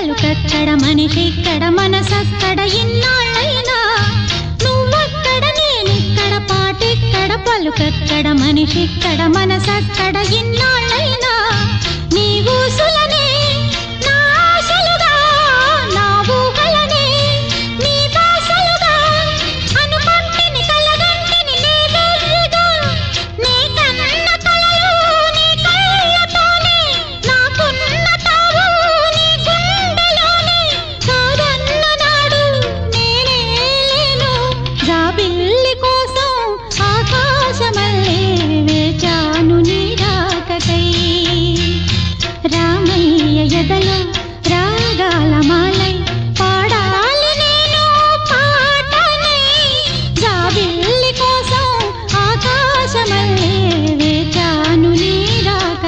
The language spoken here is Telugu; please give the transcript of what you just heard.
పలుకక్కడ మనిషిక్కడ మనసక్కడ ఇన్నాళ్ళైనా నువ్వక్కడ నేనిక్కడ పాటిక్కడ పలుకక్కడ మనిషిక్కడ మనసక్కడ ఇన్నాళ్ళైనా నీ ఊసులనే నా ఆశలుగా నా ఊహలనే నీ బాసలుగా అనుకుంటిని కలగంటిని నీ వెర్రిగా నీ కన్న కలలు నీ కళ్ళతోనే నాకున్న తావు నీ గుండెలోనే కాదన్న నాడు నేనే లేను జాబిల్లి కోసం ఆకాశమల్లే వేచాను నీ రాకకై రామయ్య ఎదలో రాగాల మా